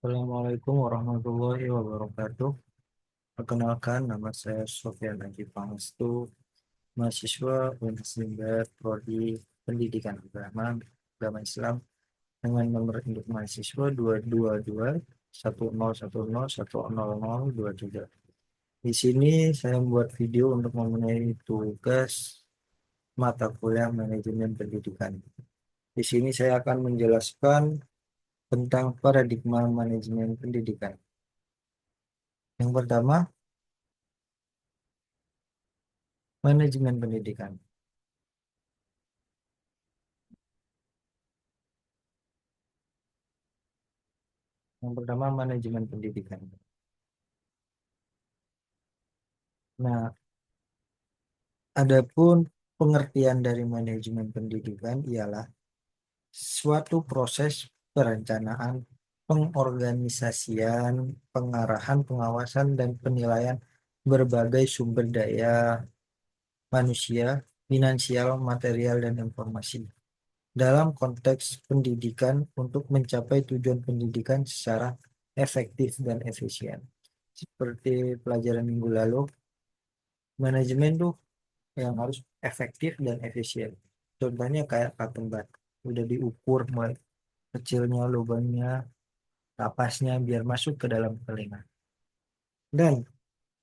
Assalamualaikum warahmatullahi wabarakatuh. Perkenalkan, nama saya Sofyan Aji Pangestu, mahasiswa Unhas Prodi Pendidikan Agama Islam dengan nomor induk mahasiswa 222 10101023. Di sini saya membuat video untuk memenuhi tugas mata kuliah manajemen pendidikan. Di sini saya akan menjelaskan tentang paradigma manajemen pendidikan. Yang pertama, manajemen pendidikan. Yang pertama, manajemen pendidikan. Nah, adapun pengertian dari manajemen pendidikan ialah suatu proses perencanaan, pengorganisasian, pengarahan, pengawasan, dan penilaian berbagai sumber daya manusia, finansial, material, dan informasi dalam konteks pendidikan untuk mencapai tujuan pendidikan secara efektif dan efisien. Seperti pelajaran minggu lalu, manajemen tuh yang harus efektif dan efisien. Contohnya kayak patung batu, udah diukur mulai kecilnya lubangnya, tapasnya biar masuk ke dalam telinga. Dan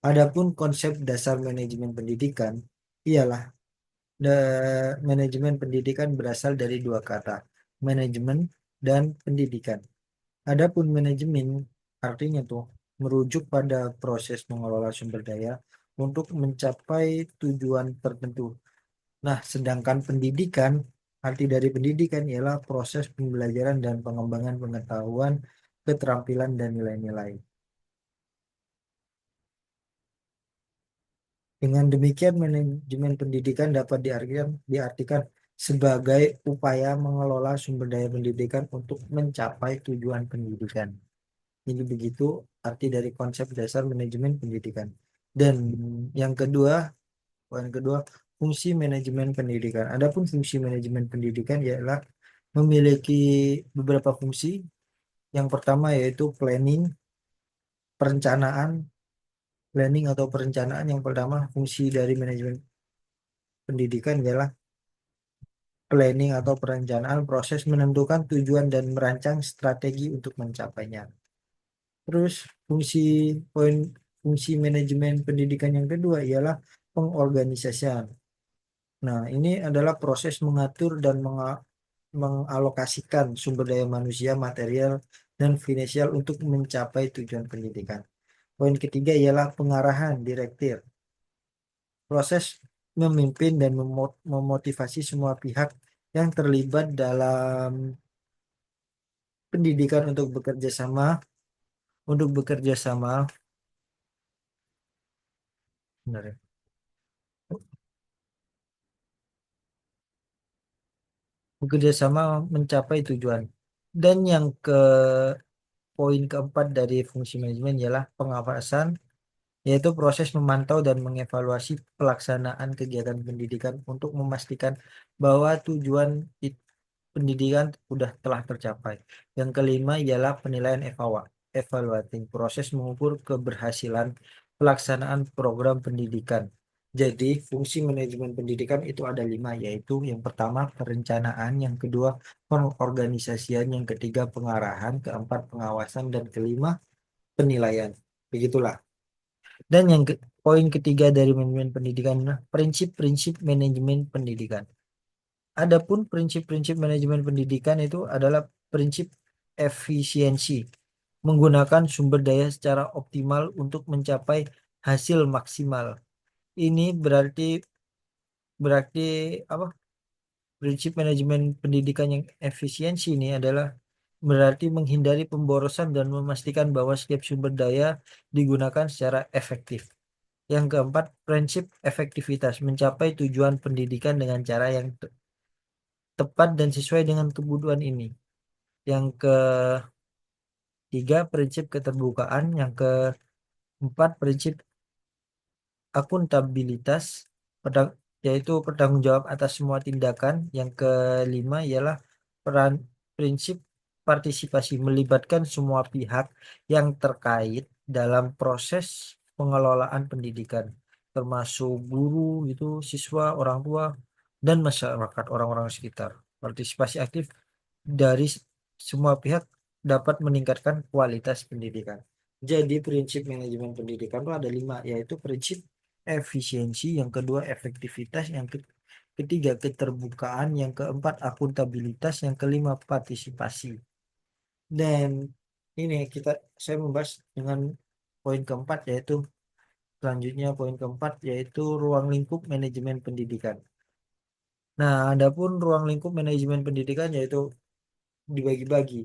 adapun konsep dasar manajemen pendidikan ialah manajemen pendidikan berasal dari dua kata, manajemen dan pendidikan. Adapun manajemen artinya tuh merujuk pada proses mengelola sumber daya untuk mencapai tujuan tertentu. Nah, sedangkan pendidikan, arti dari pendidikan ialah proses pembelajaran dan pengembangan pengetahuan, keterampilan, dan nilai-nilai. Dengan demikian, manajemen pendidikan dapat diartikan sebagai upaya mengelola sumber daya pendidikan untuk mencapai tujuan pendidikan. Jadi begitu arti dari konsep dasar manajemen pendidikan. Dan yang kedua, poin kedua, fungsi manajemen pendidikan. Adapun fungsi manajemen pendidikan ialah memiliki beberapa fungsi. Yang pertama yaitu perencanaan, planning atau perencanaan. Yang pertama fungsi dari manajemen pendidikan ialah planning atau perencanaan proses menentukan tujuan dan merancang strategi untuk mencapainya. Terus poin fungsi manajemen pendidikan yang kedua ialah pengorganisasian. Nah, ini adalah proses mengatur dan mengalokasikan sumber daya manusia, material, dan finansial untuk mencapai tujuan pendidikan. Poin ketiga ialah pengarahan direktif. Proses memimpin dan memotivasi semua pihak yang terlibat dalam pendidikan untuk bekerja sama, benar ya, bekerja sama mencapai tujuan. Dan yang poin keempat dari fungsi manajemen ialah pengawasan, yaitu proses memantau dan mengevaluasi pelaksanaan kegiatan pendidikan untuk memastikan bahwa tujuan pendidikan sudah telah tercapai. Yang kelima ialah penilaian evaluating, proses mengukur keberhasilan pelaksanaan program pendidikan. Jadi, fungsi manajemen pendidikan itu ada lima, yaitu yang pertama perencanaan, yang kedua pengorganisasian, yang ketiga pengarahan, keempat pengawasan, dan kelima penilaian. Begitulah. Dan poin ketiga dari manajemen pendidikan adalah prinsip-prinsip manajemen pendidikan. Adapun prinsip-prinsip manajemen pendidikan itu adalah prinsip efisiensi, menggunakan sumber daya secara optimal untuk mencapai hasil maksimal. Ini berarti berarti apa? Prinsip manajemen pendidikan yang efisiensi ini adalah berarti menghindari pemborosan dan memastikan bahwa setiap sumber daya digunakan secara efektif. Yang keempat, prinsip efektivitas, mencapai tujuan pendidikan dengan cara yang tepat dan sesuai dengan kebutuhan ini. Yang ketiga, prinsip keterbukaan. Yang keempat, prinsip akuntabilitas, yaitu pertanggung jawab atas semua tindakan. Yang kelima ialah prinsip partisipasi, melibatkan semua pihak yang terkait dalam proses pengelolaan pendidikan, termasuk guru, itu, siswa, orang tua, dan masyarakat, orang-orang sekitar. Partisipasi aktif dari semua pihak dapat meningkatkan kualitas pendidikan. Jadi prinsip manajemen pendidikan itu ada 5, yaitu prinsip efisiensi, yang kedua efektivitas, yang ketiga keterbukaan, yang keempat akuntabilitas, yang kelima partisipasi. Dan ini saya membahas dengan poin keempat, yaitu selanjutnya poin keempat yaitu ruang lingkup manajemen pendidikan. Nah, adapun ruang lingkup manajemen pendidikan yaitu dibagi-bagi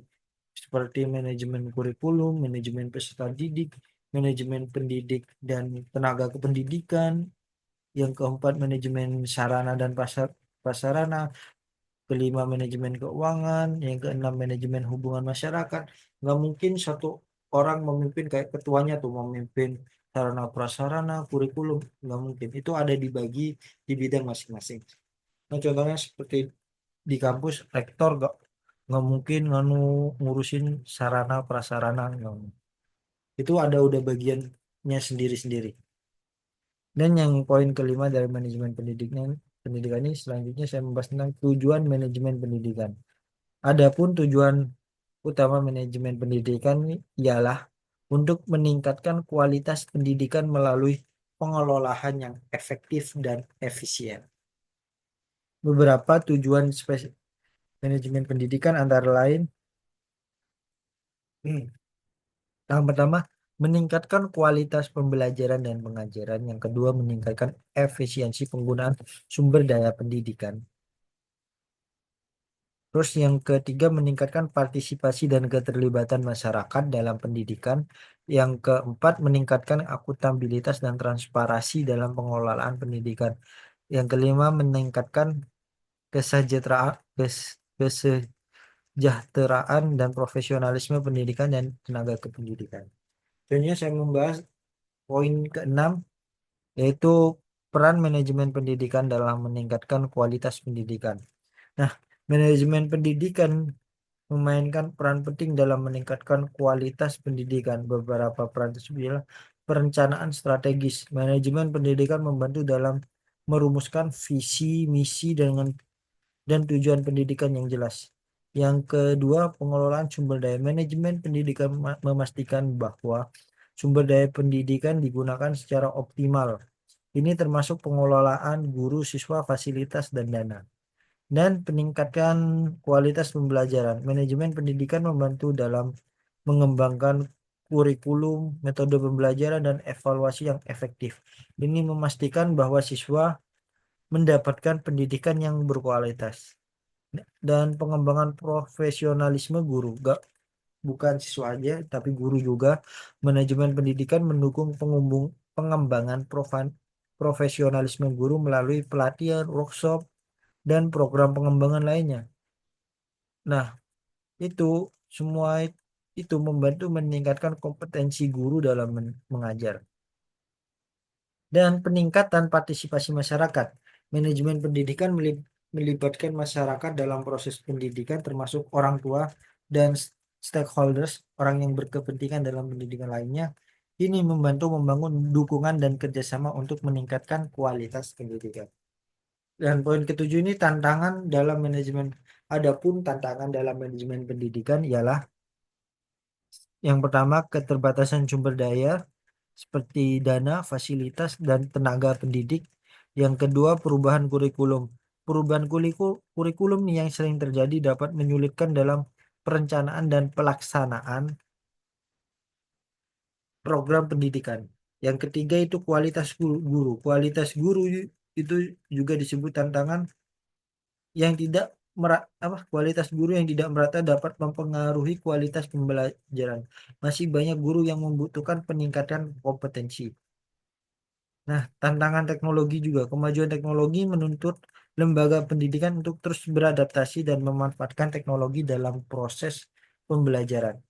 seperti manajemen kurikulum, manajemen peserta didik, manajemen pendidik dan tenaga kependidikan, yang keempat manajemen sarana dan prasarana, kelima manajemen keuangan, yang keenam manajemen hubungan masyarakat. Nggak mungkin satu orang memimpin kayak ketuanya tuh memimpin sarana prasarana, kurikulum, nggak mungkin. Itu ada dibagi di bidang masing-masing. Nah, contohnya seperti di kampus rektor nggak mungkin ngurusin sarana prasarana, nggak mungkin. Itu ada udah bagiannya sendiri-sendiri. Dan yang poin kelima dari manajemen pendidikan ini selanjutnya saya membahas tentang tujuan manajemen pendidikan. Adapun tujuan utama manajemen pendidikan ialah untuk meningkatkan kualitas pendidikan melalui pengelolaan yang efektif dan efisien. Beberapa tujuan manajemen pendidikan antara lain, yang pertama, meningkatkan kualitas pembelajaran dan pengajaran. Yang kedua, meningkatkan efisiensi penggunaan sumber daya pendidikan. Terus yang ketiga, meningkatkan partisipasi dan keterlibatan masyarakat dalam pendidikan. Yang keempat, meningkatkan akuntabilitas dan transparansi dalam pengelolaan pendidikan. Yang kelima, meningkatkan kesejahteraan, kesejahteraan dan profesionalisme pendidikan dan tenaga kependidikan. Selanjutnya saya membahas poin keenam, yaitu peran manajemen pendidikan dalam meningkatkan kualitas pendidikan. Nah, manajemen pendidikan memainkan peran penting dalam meningkatkan kualitas pendidikan. Beberapa peran tersebut adalah perencanaan strategis. Manajemen pendidikan membantu dalam merumuskan visi, misi dan tujuan pendidikan yang jelas. Yang kedua, pengelolaan sumber daya. Manajemen pendidikan memastikan bahwa sumber daya pendidikan digunakan secara optimal. Ini termasuk pengelolaan guru, siswa, fasilitas, dan dana. Dan peningkatkan kualitas pembelajaran. Manajemen pendidikan membantu dalam mengembangkan kurikulum, metode pembelajaran, dan evaluasi yang efektif. Ini memastikan bahwa siswa mendapatkan pendidikan yang berkualitas. Dan pengembangan profesionalisme guru. Bukan siswa aja, tapi guru juga. Manajemen pendidikan mendukung pengembangan profesionalisme guru melalui pelatihan, workshop, dan program pengembangan lainnya. Nah, itu semua itu membantu meningkatkan kompetensi guru dalam mengajar. Dan peningkatan partisipasi masyarakat. Manajemen pendidikan melibatkan masyarakat dalam proses pendidikan, termasuk orang tua dan stakeholders, orang yang berkepentingan dalam pendidikan lainnya. Ini membantu membangun dukungan dan kerjasama untuk meningkatkan kualitas pendidikan. Dan poin ketujuh ini tantangan dalam manajemen. Adapun tantangan dalam manajemen pendidikan ialah yang pertama, keterbatasan sumber daya seperti dana, fasilitas, dan tenaga pendidik. Yang kedua, perubahan kurikulum. Perubahan kurikulum yang sering terjadi dapat menyulitkan dalam perencanaan dan pelaksanaan program pendidikan. Yang ketiga itu kualitas guru. Kualitas guru itu juga disebut tantangan yang tidak kualitas guru yang tidak merata dapat mempengaruhi kualitas pembelajaran. Masih banyak guru yang membutuhkan peningkatan kompetensi. Nah, tantangan teknologi juga. Kemajuan teknologi menuntut lembaga pendidikan untuk terus beradaptasi dan memanfaatkan teknologi dalam proses pembelajaran.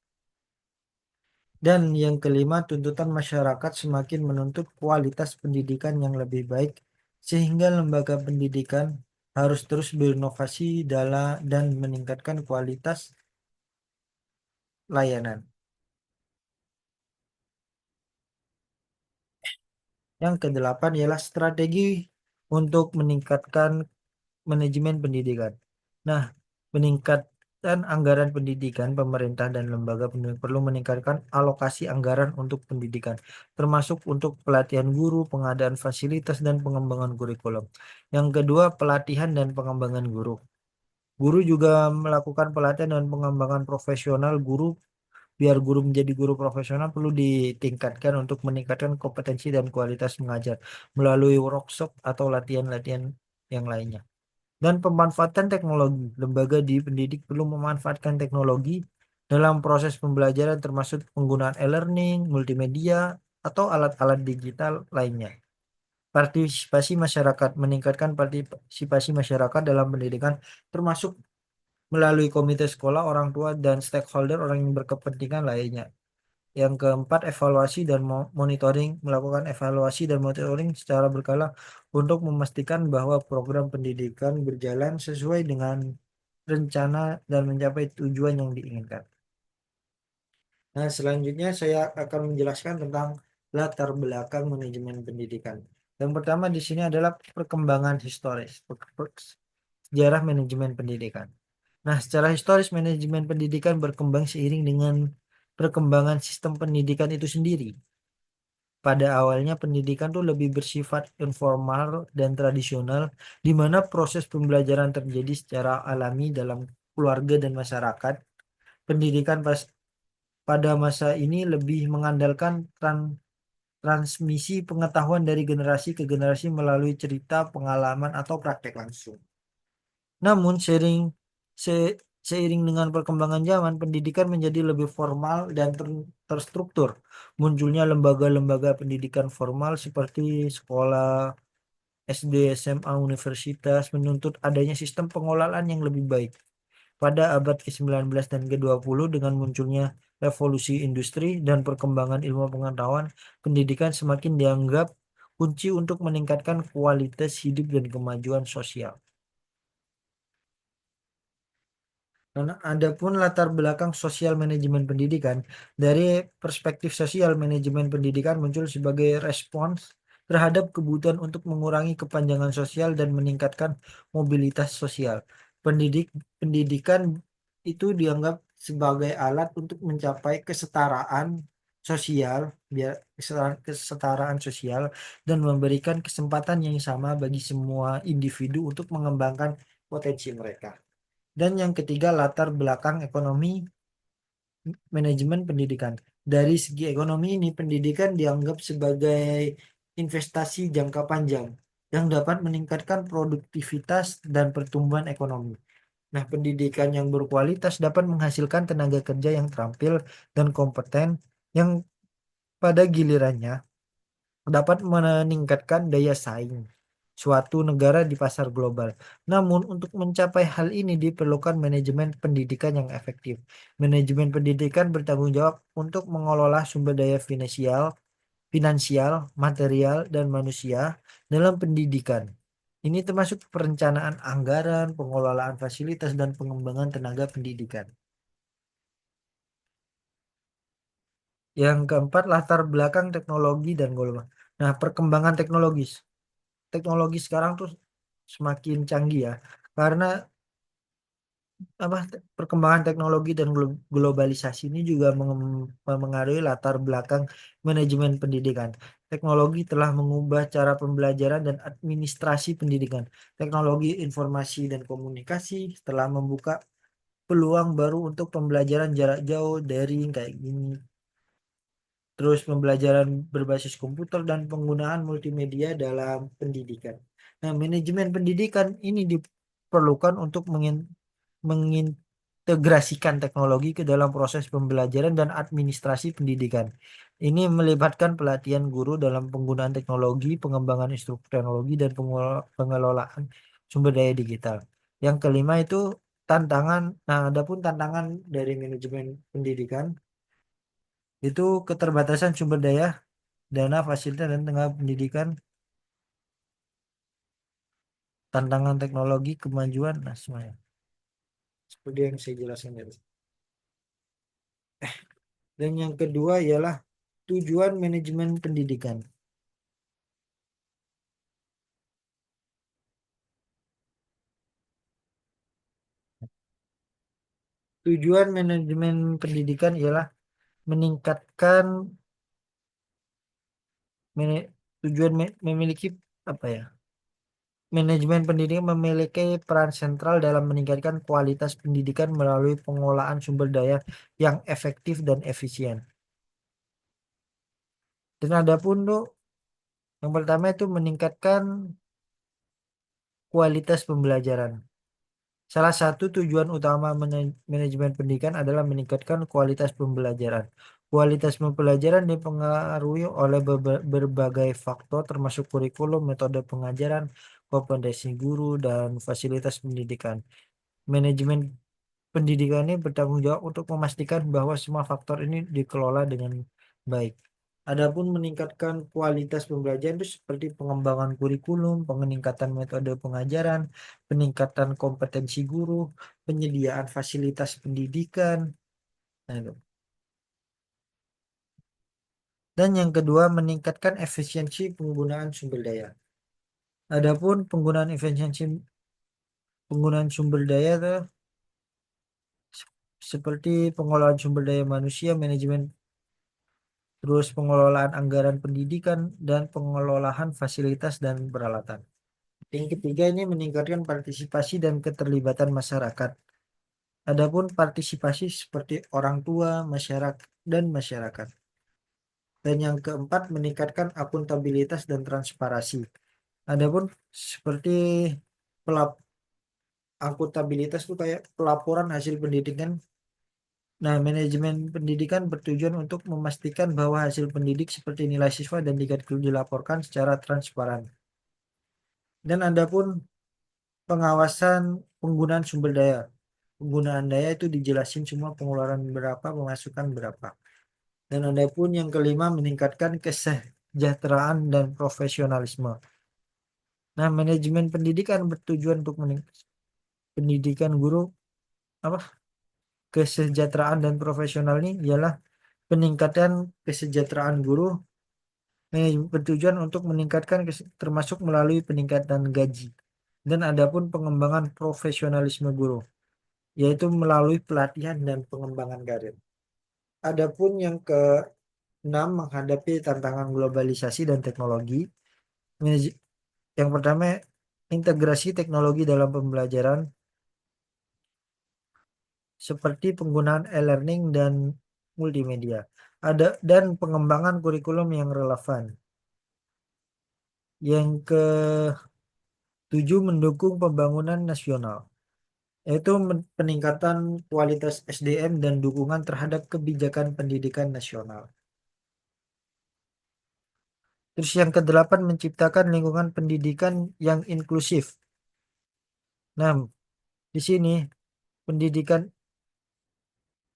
Dan yang kelima, tuntutan masyarakat semakin menuntut kualitas pendidikan yang lebih baik, sehingga lembaga pendidikan harus terus berinovasi dan meningkatkan kualitas layanan. Yang kedelapan ialah strategi untuk meningkatkan manajemen pendidikan. Nah, meningkatkan anggaran pendidikan, pemerintah dan lembaga pendidikan perlu meningkatkan alokasi anggaran untuk pendidikan, termasuk untuk pelatihan guru, pengadaan fasilitas, dan pengembangan kurikulum. Yang kedua, pelatihan dan pengembangan guru. Guru juga melakukan pelatihan dan pengembangan profesional guru. Biar guru menjadi guru profesional perlu ditingkatkan untuk meningkatkan kompetensi dan kualitas mengajar melalui workshop atau latihan-latihan yang lainnya. Dan pemanfaatan teknologi. Lembaga di pendidik perlu memanfaatkan teknologi dalam proses pembelajaran termasuk penggunaan e-learning, multimedia, atau alat-alat digital lainnya. Partisipasi masyarakat. Meningkatkan partisipasi masyarakat dalam pendidikan termasuk melalui komite sekolah, orang tua, dan stakeholder orang yang berkepentingan lainnya. Yang keempat, evaluasi dan monitoring. Melakukan evaluasi dan monitoring secara berkala untuk memastikan bahwa program pendidikan berjalan sesuai dengan rencana dan mencapai tujuan yang diinginkan. Nah, selanjutnya saya akan menjelaskan tentang latar belakang manajemen pendidikan. Yang pertama di sini adalah perkembangan historis, sejarah manajemen pendidikan. Nah, secara historis manajemen pendidikan berkembang seiring dengan perkembangan sistem pendidikan itu sendiri. Pada awalnya pendidikan tuh lebih bersifat informal dan tradisional, di mana proses pembelajaran terjadi secara alami dalam keluarga dan masyarakat. Pendidikan pada masa ini lebih mengandalkan transmisi pengetahuan dari generasi ke generasi melalui cerita, pengalaman, atau praktek langsung. Namun seiring dengan perkembangan zaman, pendidikan menjadi lebih formal dan terstruktur. Munculnya lembaga-lembaga pendidikan formal seperti sekolah, SD, SMA, universitas menuntut adanya sistem pengelolaan yang lebih baik. Pada abad ke-19 dan ke-20 dengan munculnya revolusi industri dan perkembangan ilmu pengetahuan, pendidikan semakin dianggap kunci untuk meningkatkan kualitas hidup dan kemajuan sosial. Dan adapun latar belakang sosial manajemen pendidikan, dari perspektif sosial manajemen pendidikan muncul sebagai respons terhadap kebutuhan untuk mengurangi kepanjangan sosial dan meningkatkan mobilitas sosial. Pendidikan itu dianggap sebagai alat untuk mencapai kesetaraan sosial, biar kesetaraan sosial dan memberikan kesempatan yang sama bagi semua individu untuk mengembangkan potensi mereka. Dan yang ketiga, latar belakang ekonomi manajemen pendidikan. Dari segi ekonomi ini, pendidikan dianggap sebagai investasi jangka panjang yang dapat meningkatkan produktivitas dan pertumbuhan ekonomi. Nah, pendidikan yang berkualitas dapat menghasilkan tenaga kerja yang terampil dan kompeten yang pada gilirannya dapat meningkatkan daya saing suatu negara di pasar global. Namun, untuk mencapai hal ini diperlukan manajemen pendidikan yang efektif. Manajemen pendidikan bertanggung jawab untuk mengelola sumber daya finansial, material, dan manusia dalam pendidikan. Ini termasuk perencanaan anggaran, pengelolaan fasilitas, dan pengembangan tenaga pendidikan. Yang keempat, latar belakang teknologi dan gelombang. Nah, perkembangan teknologis. Teknologi sekarang tuh semakin canggih ya, karena perkembangan teknologi dan globalisasi ini juga memengaruhi latar belakang manajemen pendidikan. Teknologi telah mengubah cara pembelajaran dan administrasi pendidikan. Teknologi informasi dan komunikasi telah membuka peluang baru untuk pembelajaran jarak jauh, daring kayak gini. Terus pembelajaran berbasis komputer dan penggunaan multimedia dalam pendidikan. Nah, manajemen pendidikan ini diperlukan untuk mengintegrasikan teknologi ke dalam proses pembelajaran dan administrasi pendidikan. Ini melibatkan pelatihan guru dalam penggunaan teknologi, pengembangan instruktur teknologi, dan pengelolaan sumber daya digital. Yang kelima itu tantangan. Nah, adapun tantangan dari manajemen pendidikan itu keterbatasan sumber daya, dana, fasilitas, dan tenaga pendidikan, tantangan teknologi, kemajuan, nah semuanya. Seperti yang saya jelaskan tadi. Dan yang kedua ialah tujuan manajemen pendidikan. Tujuan manajemen pendidikan ialah meningkatkan tujuan memiliki apa ya? Manajemen pendidikan memiliki peran sentral dalam meningkatkan kualitas pendidikan melalui pengolahan sumber daya yang efektif dan efisien. Dan ada pun tuh yang pertama itu meningkatkan kualitas pembelajaran. Salah satu tujuan utama manajemen pendidikan adalah meningkatkan kualitas pembelajaran. Kualitas pembelajaran dipengaruhi oleh berbagai faktor termasuk kurikulum, metode pengajaran, kompetensi guru, dan fasilitas pendidikan. Manajemen pendidikan ini bertanggung jawab untuk memastikan bahwa semua faktor ini dikelola dengan baik. Adapun meningkatkan kualitas pembelajaran itu seperti pengembangan kurikulum, peningkatan metode pengajaran, peningkatan kompetensi guru, penyediaan fasilitas pendidikan. Nah, itu. Dan yang kedua, meningkatkan efisiensi penggunaan sumber daya. Adapun penggunaan sumber daya itu seperti pengelolaan sumber daya manusia, manajemen, terus pengelolaan anggaran pendidikan, dan pengelolaan fasilitas dan peralatan. Yang ketiga ini meningkatkan partisipasi dan keterlibatan masyarakat. Adapun partisipasi seperti orang tua, masyarakat, dan masyarakat. Dan yang keempat meningkatkan akuntabilitas dan transparansi. Adapun seperti pelap akuntabilitas itu kayak pelaporan hasil pendidikan. Nah, manajemen pendidikan bertujuan untuk memastikan bahwa hasil pendidik seperti nilai siswa dan tingkat guru dilaporkan secara transparan. Dan adapun pengawasan penggunaan sumber daya. Penggunaan daya itu dijelasin semua pengeluaran berapa, pemasukan berapa. Dan adapun yang kelima meningkatkan kesejahteraan dan profesionalisme. Nah, manajemen pendidikan bertujuan untuk pendidikan guru apa? Kesejahteraan dan profesional ini ialah peningkatan kesejahteraan guru bertujuan untuk meningkatkan termasuk melalui peningkatan gaji. Dan adapun pengembangan profesionalisme guru, yaitu melalui pelatihan dan pengembangan karir. Adapun yang keenam menghadapi tantangan globalisasi dan teknologi. Yang pertama, integrasi teknologi dalam pembelajaran seperti penggunaan e-learning dan multimedia. Ada dan pengembangan kurikulum yang relevan. Yang ketujuh mendukung pembangunan nasional, yaitu peningkatan kualitas SDM dan dukungan terhadap kebijakan pendidikan nasional. Terus yang kedelapan menciptakan lingkungan pendidikan yang inklusif. Nah, di sini pendidikan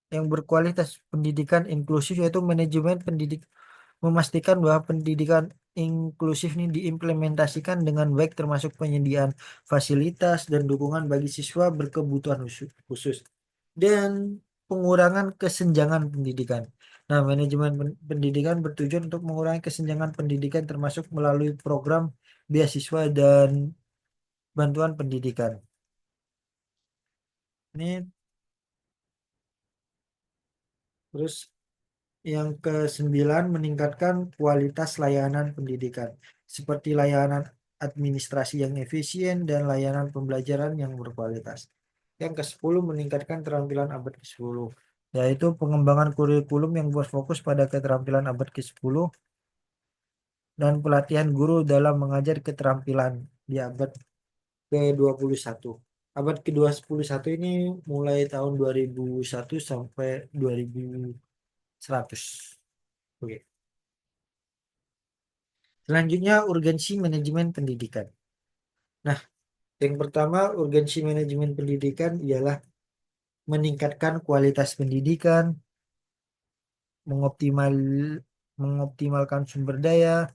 yang berkualitas, pendidikan inklusif yaitu manajemen pendidik memastikan bahwa pendidikan inklusif ini diimplementasikan dengan baik termasuk penyediaan fasilitas dan dukungan bagi siswa berkebutuhan khusus dan pengurangan kesenjangan pendidikan. Nah, manajemen pendidikan bertujuan untuk mengurangi kesenjangan pendidikan termasuk melalui program beasiswa dan bantuan pendidikan. Ini terus yang kesembilan meningkatkan kualitas layanan pendidikan seperti layanan administrasi yang efisien dan layanan pembelajaran yang berkualitas. Yang ke-10 meningkatkan keterampilan abad ke-10, yaitu pengembangan kurikulum yang berfokus pada keterampilan abad ke-10 dan pelatihan guru dalam mengajar keterampilan di abad ke-21. Abad ke-21 ini mulai tahun 2001 sampai 2100. Oke. Selanjutnya urgensi manajemen pendidikan. Nah, yang pertama urgensi manajemen pendidikan ialah meningkatkan kualitas pendidikan, mengoptimal mengoptimalkan sumber daya.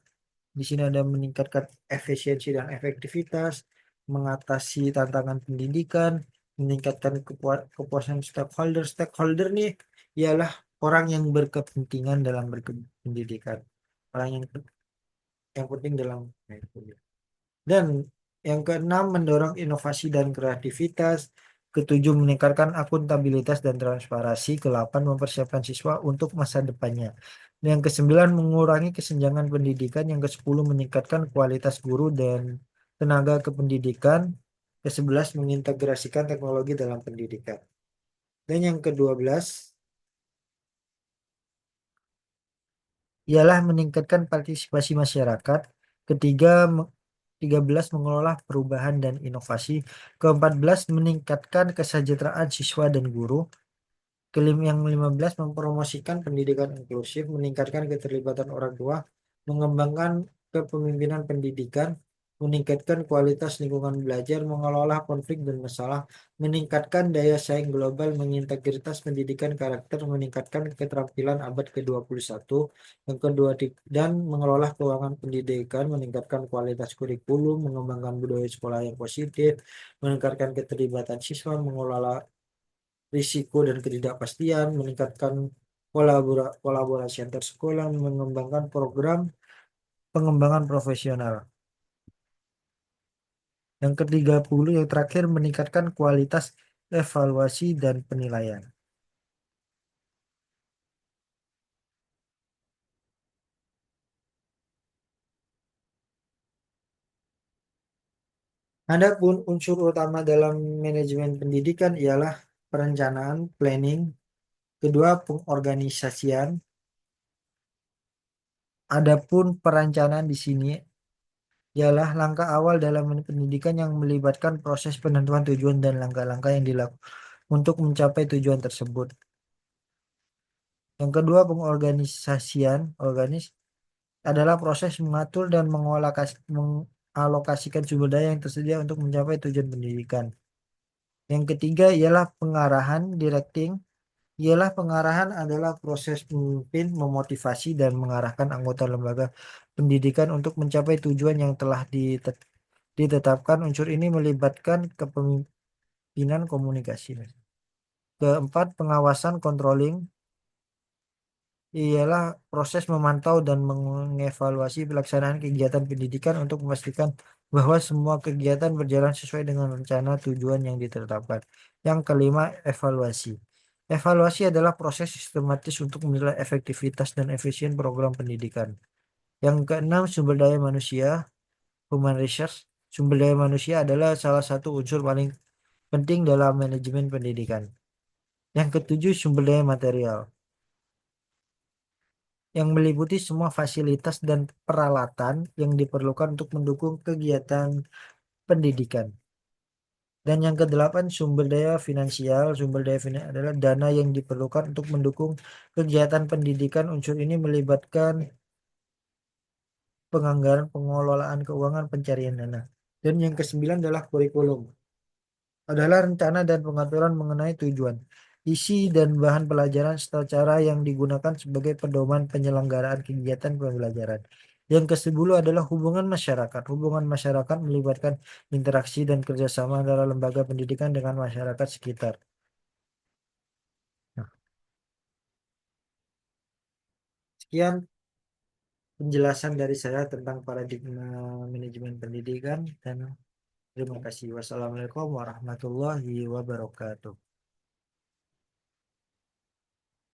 Di sini ada meningkatkan efisiensi dan efektivitas, mengatasi tantangan pendidikan, meningkatkan kepuasan stakeholder. Stakeholder nih ialah orang yang berkepentingan dalam berpendidikan, orang yang penting dalam dan yang keenam, mendorong inovasi dan kreativitas. Ketujuh, meningkatkan akuntabilitas dan transparansi. Kedelapan, mempersiapkan siswa untuk masa depannya. Dan yang kesembilan, mengurangi kesenjangan pendidikan. Yang kesepuluh, meningkatkan kualitas guru dan tenaga kependidikan. Kesebelas, mengintegrasikan teknologi dalam pendidikan. Dan yang kedua belas, ialah meningkatkan partisipasi masyarakat. Ketiga, 13, mengelola perubahan dan inovasi. Ke-14, meningkatkan kesejahteraan siswa dan guru. Yang 15, mempromosikan pendidikan inklusif, meningkatkan keterlibatan orang tua, mengembangkan kepemimpinan pendidikan, meningkatkan kualitas lingkungan belajar, mengelola konflik dan masalah, meningkatkan daya saing global, mengintegritas pendidikan karakter, meningkatkan keterampilan abad ke-21, yang kedua dan mengelola keuangan pendidikan, meningkatkan kualitas kurikulum, mengembangkan budaya sekolah yang positif, meningkatkan keterlibatan siswa, mengelola risiko dan ketidakpastian, meningkatkan kolaborasi antar sekolah, mengembangkan program pengembangan profesional. Yang ke-30 yang terakhir, meningkatkan kualitas evaluasi dan penilaian. Adapun unsur utama dalam manajemen pendidikan ialah perencanaan, planning, kedua pengorganisasian. Adapun perencanaan di sini ialah langkah awal dalam pendidikan yang melibatkan proses penentuan tujuan dan langkah-langkah yang dilakukan untuk mencapai tujuan tersebut. Yang kedua, pengorganisasian organis adalah proses mengatur dan mengalokasikan sumber daya yang tersedia untuk mencapai tujuan pendidikan. Yang ketiga ialah pengarahan, directing. Ialah pengarahan adalah proses memimpin, memotivasi, dan mengarahkan anggota lembaga pendidikan untuk mencapai tujuan yang telah ditetapkan. Unsur ini melibatkan kepemimpinan komunikasi. Keempat, pengawasan, controlling. Ialah proses memantau dan mengevaluasi pelaksanaan kegiatan pendidikan untuk memastikan bahwa semua kegiatan berjalan sesuai dengan rencana tujuan yang ditetapkan. Yang kelima, evaluasi. Evaluasi adalah proses sistematis untuk menilai efektivitas dan efisien program pendidikan. Yang keenam, sumber daya manusia, human resource. Sumber daya manusia adalah salah satu unsur paling penting dalam manajemen pendidikan. Yang ketujuh, sumber daya material, yang meliputi semua fasilitas dan peralatan yang diperlukan untuk mendukung kegiatan pendidikan. Dan yang kedelapan, sumber daya finansial. Sumber daya finansial adalah dana yang diperlukan untuk mendukung kegiatan pendidikan. Unsur ini melibatkan penganggaran, pengelolaan keuangan, pencarian dana. Dan yang kesembilan adalah kurikulum. Adalah rencana dan pengaturan mengenai tujuan, isi dan bahan pelajaran serta cara yang digunakan sebagai pedoman penyelenggaraan kegiatan pembelajaran. Yang ke-10 adalah hubungan masyarakat. Hubungan masyarakat melibatkan interaksi dan kerjasama antara lembaga pendidikan dengan masyarakat sekitar. Nah, sekian penjelasan dari saya tentang paradigma manajemen pendidikan dan terima kasih. Wassalamualaikum warahmatullahi wabarakatuh.